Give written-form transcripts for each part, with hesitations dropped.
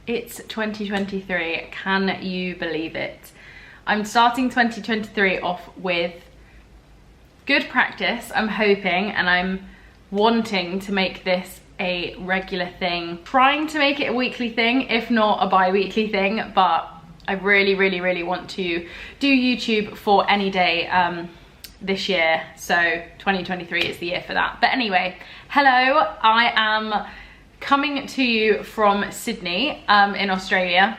It's 2023, can you believe it? I'm starting 2023 off with good practice, I'm hoping, and I'm wanting to make this a regular thing. Trying to make it a weekly thing, if not a bi-weekly thing, but I really want to do YouTube for any day this year, so 2023 is the year for that. But anyway, hello, I am coming to you from Sydney in Australia.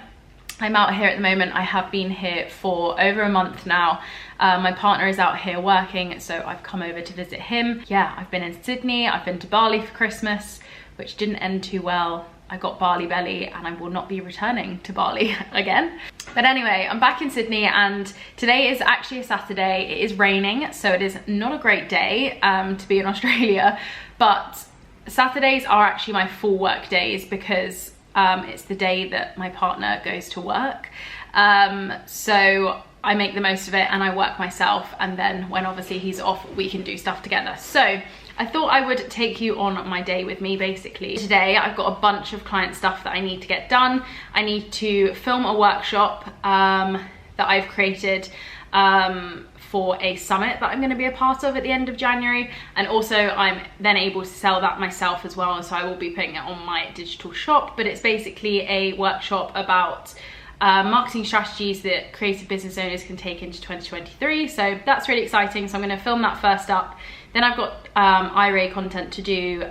I'm out here at the moment. I have been here for over a month now. My partner is out here working, so I've come over to visit him. Yeah, I've been in Sydney, I've been to Bali for Christmas, which didn't end too well. I got Bali belly and I will not be returning to Bali again. But anyway, I'm back in Sydney and today is actually a Saturday. It is raining, so it is not a great day to be in Australia, but Saturdays are actually my full work days because it's the day that my partner goes to work. So I make the most of it and I work myself, and then when obviously he's off, we can do stuff together. So I thought I would take you on my day with me basically. Today I've got a bunch of client stuff that I need to get done. I need to film a workshop that I've created for a summit that I'm going to be a part of at the end of January, and also I'm then able to sell that myself as well, so I will be putting it on my digital shop. But it's basically a workshop about marketing strategies that creative business owners can take into 2023, so that's really exciting. So I'm going to film that first up. Then I've got iRay content to do,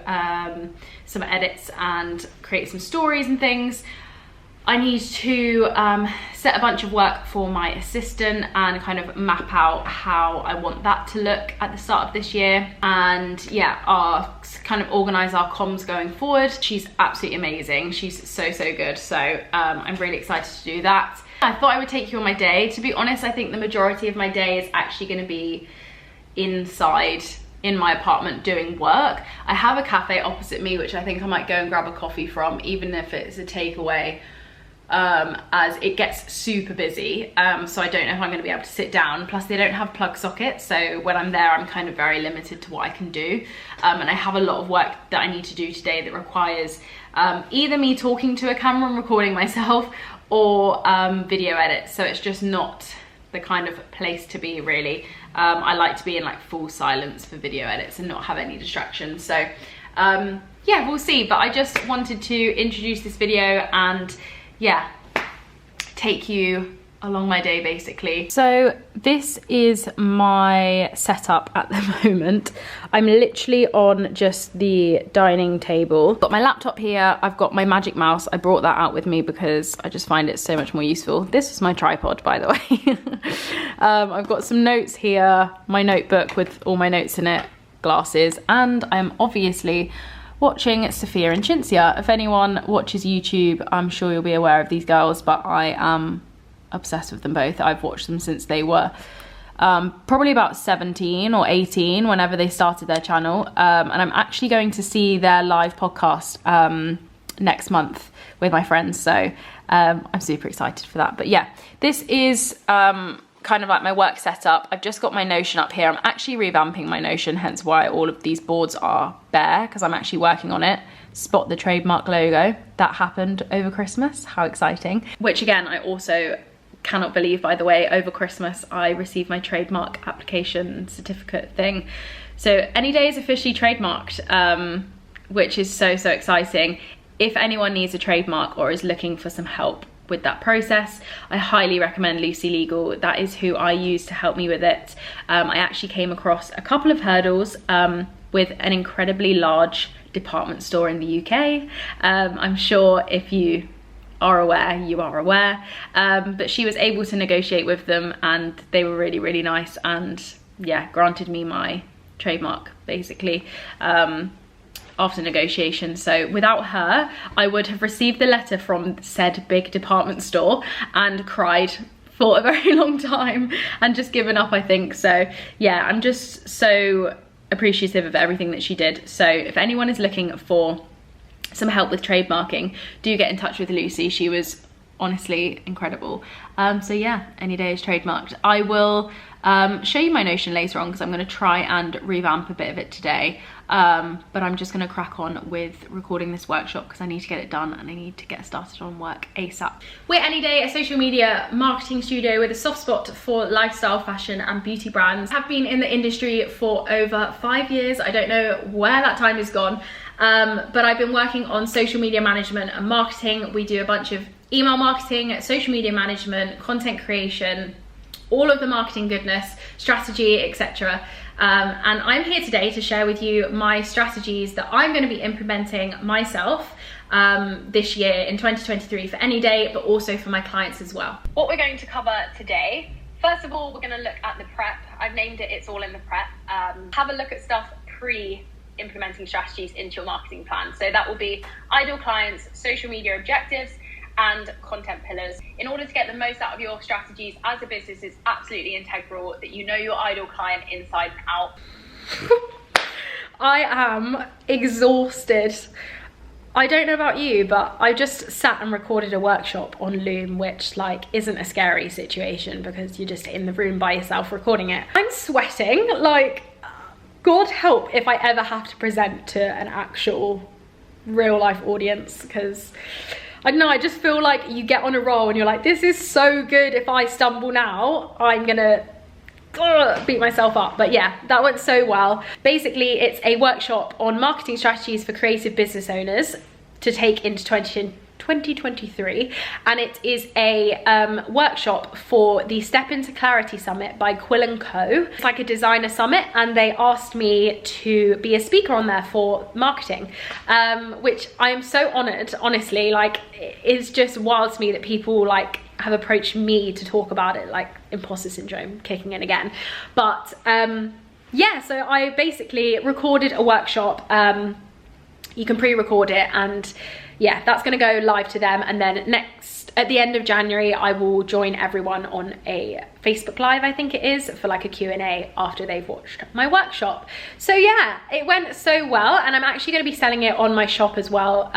some edits and create some stories and things. I need to set a bunch of work for my assistant and kind of map out how I want that to look at the start of this year, and yeah, kind of organize our comms going forward. She's absolutely amazing. She's so good. So I'm really excited to do that. I thought I would take you on my day. To be honest, I think the majority of my day is actually going to be inside in my apartment doing work. I have a cafe opposite me, which I think I might go and grab a coffee from, even if it's a takeaway. As it gets super busy, so I don't know if I'm going to be able to sit down. Plus they don't have plug sockets, so when I'm there I'm kind of very limited to what I can do, and I have a lot of work that I need to do today that requires either me talking to a camera and recording myself or video edits, so it's just not the kind of place to be really. I like to be in like full silence for video edits and not have any distractions, so yeah, we'll see. But I just wanted to introduce this video and yeah, take you along my day basically. So this is my setup at the moment. I'm literally on just the dining table. Got my laptop here, I've got my magic mouse. I brought that out with me because I just find it so much more useful. This is my tripod, by the way. I've got some notes here, my notebook with all my notes in it, glasses, and I'm obviously watching Sophia and Cinzia. If anyone watches YouTube, I'm sure you'll be aware of these girls, but I am obsessed with them both. I've watched them since they were probably about 17 or 18 whenever they started their channel, and I'm actually going to see their live podcast next month with my friends, so I'm super excited for that. But yeah, this is kind of like my work setup. I've just got my Notion up here. I'm actually revamping my Notion, hence why all of these boards are bare, because I'm actually working on it. Spot the trademark logo. That happened over Christmas. How exciting. Which again, I also cannot believe, by the way, over Christmas I received my trademark application certificate thing. So any day is officially trademarked, which is so exciting. If anyone needs a trademark or is looking for some help with that process, I highly recommend Lucy Legal. That is who I use to help me with it. I actually came across a couple of hurdles with an incredibly large department store in the UK. I'm sure if you are aware, you are aware, but she was able to negotiate with them and they were really nice, and yeah, granted me my trademark basically after negotiation. So without her, I would have received the letter from said big department store and cried for a very long time and just given up, I think. So yeah, I'm just so appreciative of everything that she did. So if anyone is looking for some help with trademarking, do get in touch with Lucy. She was honestly incredible. So yeah, any day is trademarked. I will show you my Notion later on because I'm going to try and revamp a bit of it today, but I'm just going to crack on with recording this workshop because I need to get it done and I need to get started on work ASAP. We're Anyday, a social media marketing studio with a soft spot for lifestyle, fashion and beauty brands. Have been in the industry for over 5 years. I don't know where that time has gone, but I've been working on social media management and marketing. We do a bunch of email marketing, social media management, content creation, all of the marketing goodness, strategy, etc. And I'm here today to share with you my strategies that I'm going to be implementing myself this year in 2023 for Anyday, but also for my clients as well. What we're going to cover today, first of all, we're going to look at the prep. I've named it It's All in the Prep. Have a look at stuff pre-implementing strategies into your marketing plan. So that will be ideal clients, social media objectives, and content pillars. In order to get the most out of your strategies as a business, it's absolutely integral that you know your ideal client inside and out. I am exhausted. I don't know about you, but I just sat and recorded a workshop on Loom, which like isn't a scary situation because you're just in the room by yourself recording it. I'm sweating, like God help if I ever have to present to an actual real life audience, because I don't know, I just feel like you get on a roll and you're like, this is so good. If I stumble now, I'm gonna beat myself up. But yeah, that went so well. Basically, it's a workshop on marketing strategies for creative business owners to take into 2023, and it is a workshop for the Step Into Clarity Summit by Quill & Co. It's like a designer summit, and they asked me to be a speaker on there for marketing, which I am so honored, honestly. Like, it's just wild to me that people like have approached me to talk about it, like imposter syndrome kicking in again. But yeah, so I basically recorded a workshop. You can pre-record it, and yeah, that's going to go live to them, and then next at the end of January I will join everyone on a Facebook Live, I think it is, for like a Q&A after they've watched my workshop. So yeah, it went so well, and I'm actually going to be selling it on my shop as well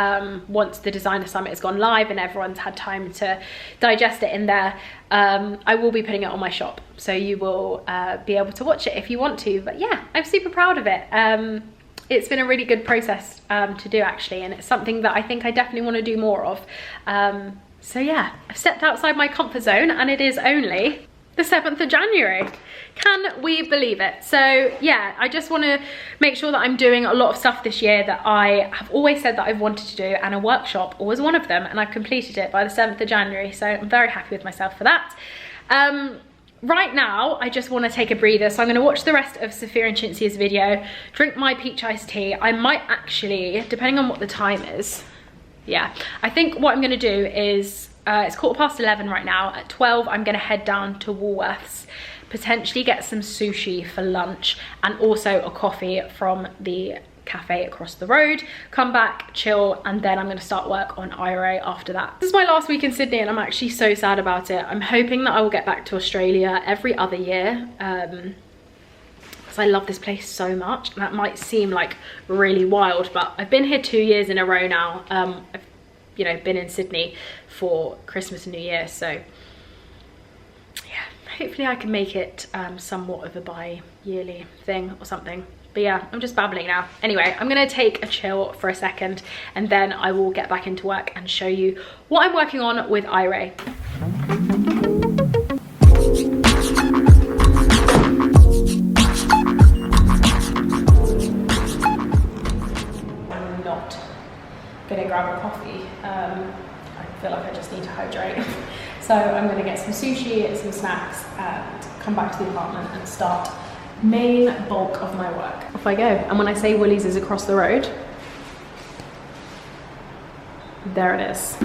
once the designer summit has gone live and everyone's had time to digest it in there. I will be putting it on my shop, so you will be able to watch it if you want to. But yeah, I'm super proud of it. It's been a really good process to do, actually, and it's something that I think I definitely want to do more of. So yeah, I've stepped outside my comfort zone, and it is only the 7th of January. Can we believe it? So yeah, I just want to make sure that I'm doing a lot of stuff this year that I have always said that I've wanted to do, and a workshop was one of them, and I've completed it by the 7th of January, so I'm very happy with myself for that. Right now, I just want to take a breather, so I'm going to watch the rest of Sophia and Cinzia's video, drink my peach iced tea. I might actually, depending on what the time is, yeah, I think what I'm going to do is, it's 11:15 right now. At 12, I'm going to head down to Woolworths, potentially get some sushi for lunch, and also a coffee from the cafe across the road, come back, chill, and then I'm going to start work on IRA after that. This is my last week in Sydney, and I'm actually so sad about it. I'm hoping that I will get back to Australia every other year, because I love this place so much. That might seem like really wild, but I've been here 2 years in a row now. I've, you know, been in Sydney for Christmas and New Year, so yeah, hopefully I can make it somewhat of a bi-yearly thing or something. But yeah, I'm just babbling now. Anyway, I'm gonna take a chill for a second, and then I will get back into work and show you what I'm working on with IRA. I'm not gonna grab a coffee. I feel like I just need to hydrate. So I'm gonna get some sushi, some snacks, and come back to the apartment and start main bulk of my work. Off I go. And when I say Woolies is across the road, there it is.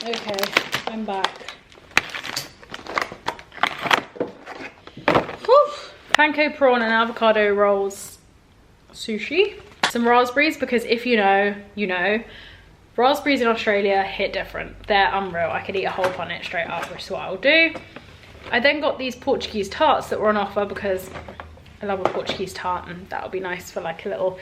Okay, I'm back. Panko prawn and avocado rolls sushi. Some raspberries, because if you know, you know. Raspberries in Australia hit different. They're unreal. I could eat a whole punnet straight up, which is what I'll do. I then got these Portuguese tarts that were on offer because I love a Portuguese tart, and that'll be nice for like a little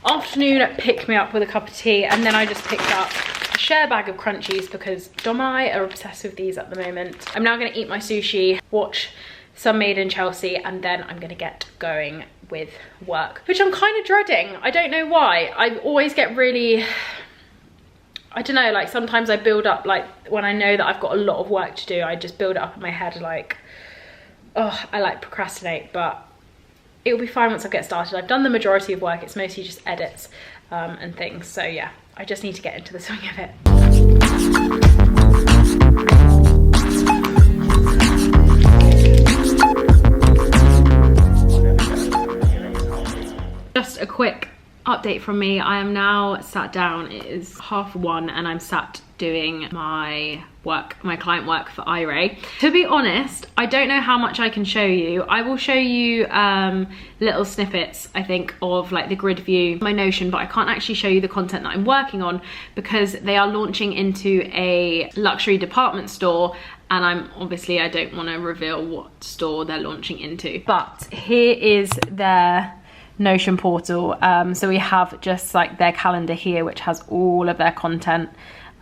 afternoon pick me up with a cup of tea. And then I just picked up a share bag of crunchies because Dom and I are obsessed with these at the moment. I'm now going to eat my sushi, watch some Made in Chelsea, and then I'm going to get going with work, which I'm kind of dreading. I don't know why. I always get really, I don't know, like sometimes I build up, like when I know that I've got a lot of work to do, I just build it up in my head like, oh, I like procrastinate, but it'll be fine once I get started. I've done the majority of work. It's mostly just edits and things. So yeah, I just need to get into the swing of it. Just a quick update from me. I am now sat down. It is 1:30 and I'm sat doing my work, my client work for IRA. To be honest, I don't know how much I can show you. I will show you little snippets, I think, of like the grid view, my Notion, but I can't actually show you the content that I'm working on because they are launching into a luxury department store, and I don't want to reveal what store they're launching into. But here is their Notion portal. So we have just like their calendar here, which has all of their content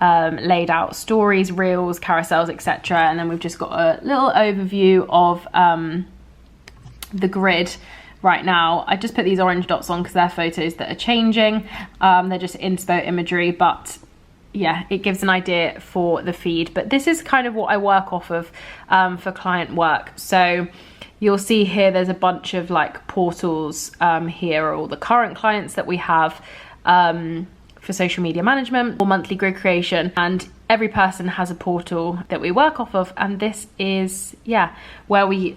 laid out, stories, reels, carousels, etc. And then we've just got a little overview of the grid right now. I just put these orange dots on because they're photos that are changing. They're just inspo imagery, but yeah, it gives an idea for the feed. But this is kind of what I work off of for client work. So you'll see here there's a bunch of like portals. Here are all the current clients that we have for social media management or monthly grid creation, and every person has a portal that we work off of, and this is, yeah, where we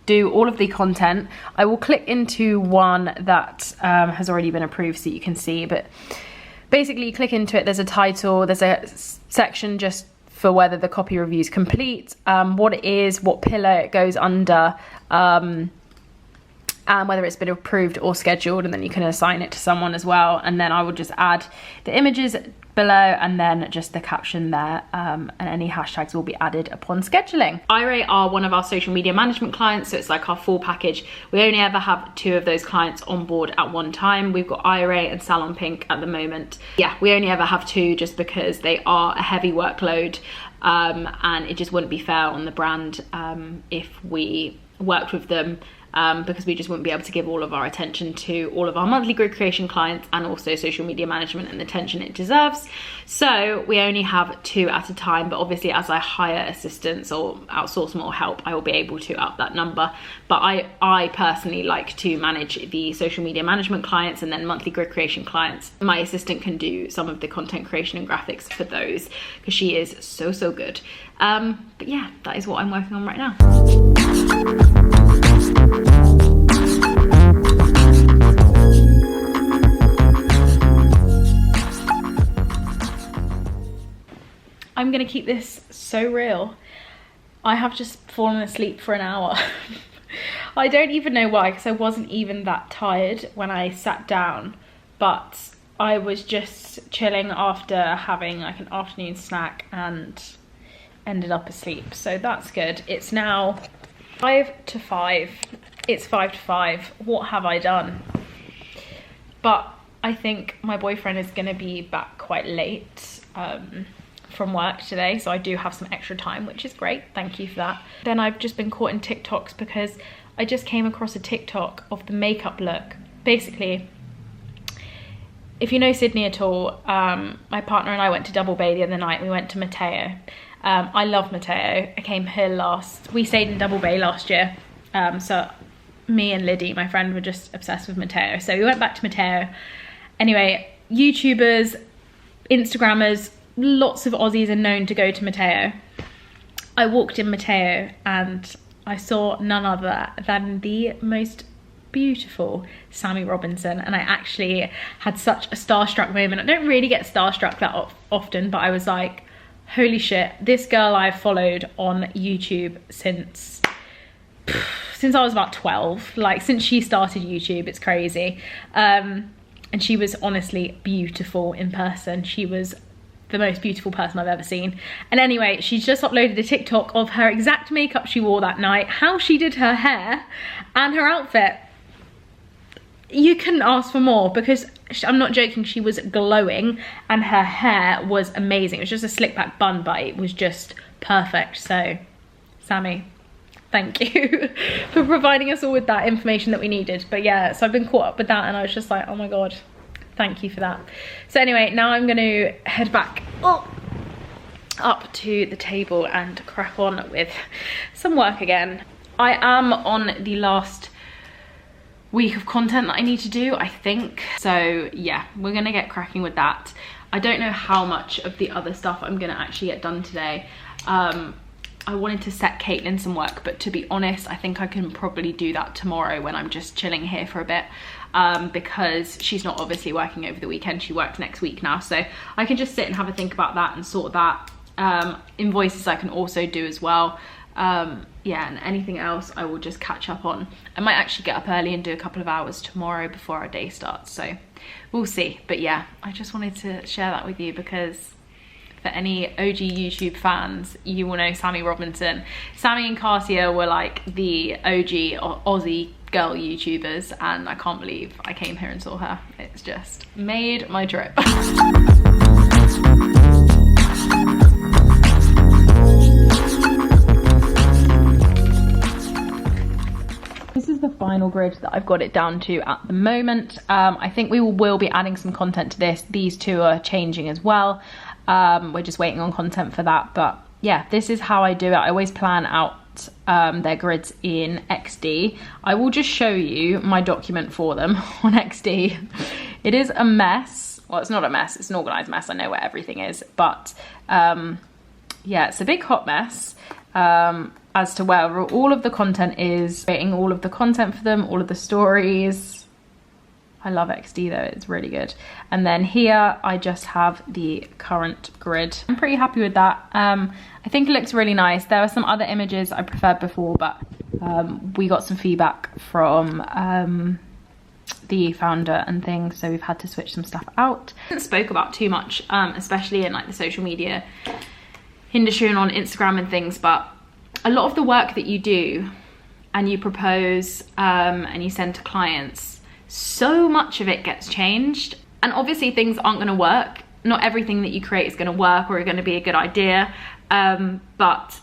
do all of the content. I will click into one that has already been approved so you can see, but basically you click into it, there's a title, there's a section just for whether the copy review is complete, what it is, what pillar it goes under, and whether it's been approved or scheduled, and then you can assign it to someone as well. And then I will just add the images below and then just the caption there, and any hashtags will be added upon scheduling. IRA are one of our social media management clients, so it's like our full package. We only ever have 2 of those clients on board at one time. We've got IRA and Salon Pink at the moment. Yeah, we only ever have 2 just because they are a heavy workload, and it just wouldn't be fair on the brand if we worked with them, because we just wouldn't be able to give all of our attention to all of our monthly grid creation clients and also social media management and the attention it deserves. So we only have 2 at a time, but obviously as I hire assistants or outsource more help, I will be able to up that number. But I personally like to manage the social media management clients and then monthly grid creation clients. My assistant can do some of the content creation and graphics for those because she is so good. But yeah, that is what I'm working on right now. I'm gonna keep this so real. I have just fallen asleep for an hour. I don't even know why, because I wasn't even that tired when I sat down, but I was just chilling after having like an afternoon snack and ended up asleep, so that's good. It's now 5 to 5. It's 5 to 5. What have I done? But I think my boyfriend is gonna be back quite late from work today, so I do have some extra time, which is great. Thank you for that. Then I've just been caught in TikToks because I just came across a TikTok of the makeup look. Basically, if you know Sydney at all, my partner and I went to Double Bay the other night. We went to Mateo. I love Mateo. I came here we stayed in Double Bay last year. So me and Liddy, my friend, were just obsessed with Mateo. So we went back to Mateo. Anyway, YouTubers, Instagrammers, lots of Aussies are known to go to Mateo. I walked in Mateo and I saw none other than the most beautiful Sammy Robinson, and I actually had such a starstruck moment. I don't really get starstruck that often, but I was like, holy shit, this girl I've followed on YouTube since I was about 12, like since she started YouTube. It's crazy. And she was honestly beautiful in person. She was the most beautiful person I've ever seen. And anyway, she's just uploaded a TikTok of her exact makeup she wore that night, how she did her hair and her outfit. You couldn't ask for more, because I'm not joking, she was glowing and her hair was amazing. It was just a slick back bun, but it was just perfect. So Sammy, thank you for providing us all with that information that we needed. But yeah, so I've been caught up with that and I was just like, oh my God, thank you for that. So anyway, now I'm going to head back up to the table and crack on with some work again. I am on the last week of content that I need to do, I think. So yeah, we're gonna get cracking with that. I don't know how much of the other stuff I'm gonna actually get done today. I wanted to set Caitlin some work, but to be honest, I think I can probably do that tomorrow when I'm just chilling here for a bit, because she's not obviously working over the weekend. She works next week now, so I can just sit and have a think about that and sort that. Invoices I can also do as well. Yeah, and anything else I will just catch up on. I might actually get up early and do a couple of hours tomorrow before our day starts, so we'll see. But yeah, I just wanted to share that with you because for any OG YouTube fans, you will know Sammy Robinson. Sammy and Kasia were like the OG Aussie girl YouTubers, and I can't believe I came here and saw her. It's just made my trip. This is the final grid that I've got it down to at the moment. I think we will be adding some content to this. These two are changing as well. We're just waiting on content for that. But yeah, this is how I do it. I always plan out their grids in XD. I will just show you my document for them on XD. It is a mess. Well, it's not a mess. It's an organized mess. I know where everything is. But yeah, it's a big hot mess. As to where all of the content is, creating all of the content for them, all of the stories. I love XD though, it's really good. And then here I just have the current grid. I'm pretty happy with that. I think it looks really nice. There are some other images I preferred before, but we got some feedback from the founder and things, so we've had to switch some stuff out. I haven't spoke about too much, especially in like the social media industry and on Instagram and things, but a lot of the work that you do and you propose and you send to clients, so much of it gets changed. And obviously things aren't going to work. Not everything that you create is going to work or are going to be a good idea, but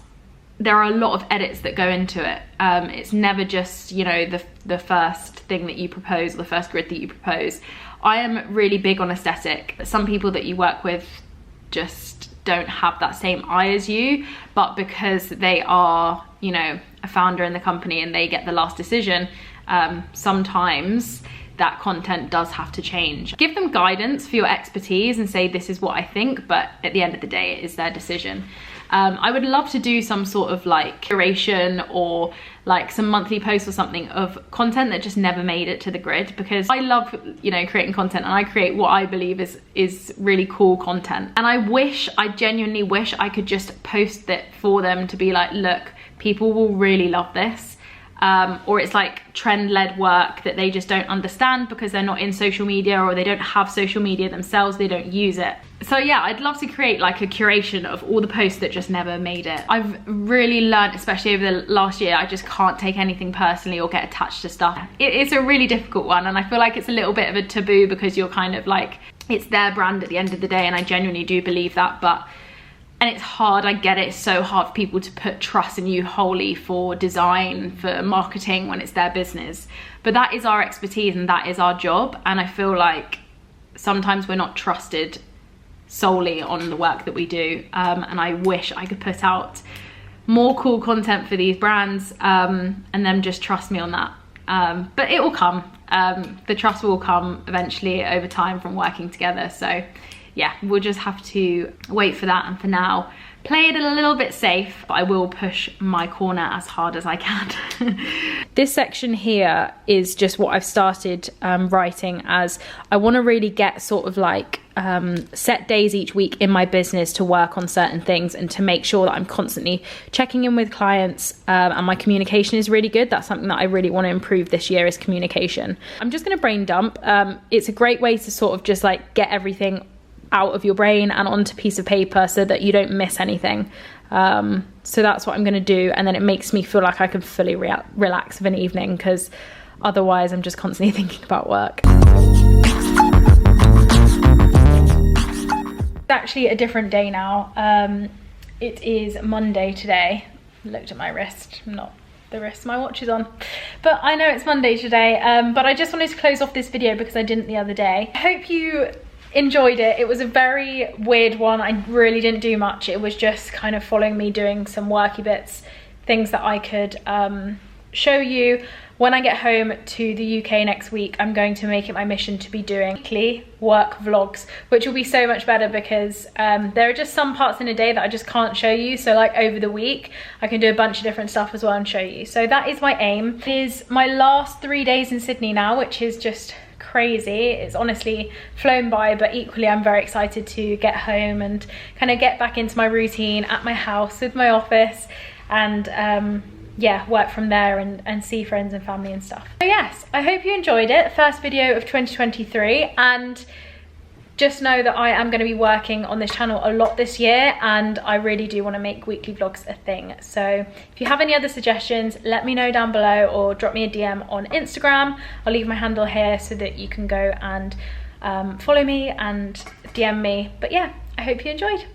there are a lot of edits that go into it. It's never just, you know, the first thing that you propose or the first grid that you propose. I am really big on aesthetic. Some people that you work with just don't have that same eye as you, but because they are, you know, a founder in the company and they get the last decision, sometimes that content does have to change. Give them guidance for your expertise and say, this is what I think, but at the end of the day, it is their decision. I would love to do some sort of like curation or like some monthly posts or something of content that just never made it to the grid, because I love, you know, creating content, and I create what I believe is really cool content. And I genuinely wish I could just post it for them to be like, look, people will really love this. Or it's like trend-led work that they just don't understand because they're not in social media, or they don't have social media themselves, they don't use it. So yeah, I'd love to create like a curation of all the posts that just never made it. I've really learned, especially over the last year, I just can't take anything personally or get attached to stuff. It's a really difficult one, and I feel like it's a little bit of a taboo because you're kind of like, it's their brand at the end of the day, and I genuinely do believe that. And it's hard, I get it, it's so hard for people to put trust in you wholly for design, for marketing when it's their business. But that is our expertise and that is our job. And I feel like sometimes we're not trusted solely on the work that we do. And I wish I could put out more cool content for these brands and them just trust me on that. But it will come. The trust will come eventually over time from working together. So yeah, we'll just have to wait for that, and for now, play it a little bit safe, but I will push my corner as hard as I can. This section here is just what I've started writing, as I want to really get sort of like set days each week in my business to work on certain things and to make sure that I'm constantly checking in with clients and my communication is really good. That's something that I really want to improve this year, is communication. I'm just going to brain dump. It's a great way to sort of just like get everything out of your brain and onto piece of paper so that you don't miss anything. So that's what I'm going to do, and then it makes me feel like I can fully relax of an evening, because otherwise I'm just constantly thinking about work. It's actually a different day now. It is Monday today. I looked at my wrist, not the wrist my watch is on, but I know it's Monday today. But I just wanted to close off this video because I didn't the other day. I hope you enjoyed it. It was a very weird one. I really didn't do much. It was just kind of following me doing some worky bits, things that I could show you. When I get home to the UK next week, I'm going to make it my mission to be doing weekly work vlogs, which will be so much better because there are just some parts in a day that I just can't show you. So like over the week, I can do a bunch of different stuff as well and show you. So that is my aim. It is my last 3 days in Sydney now, which is just crazy. It's honestly flown by, but equally I'm very excited to get home and kind of get back into my routine at my house with my office, and yeah, work from there and see friends and family and stuff. So yes, I hope you enjoyed it. First video of 2023, and just know that I am going to be working on this channel a lot this year, and I really do want to make weekly vlogs a thing. So if you have any other suggestions, let me know down below, or drop me a DM on Instagram. I'll leave my handle here so that you can go and follow me and DM me. But yeah, I hope you enjoyed.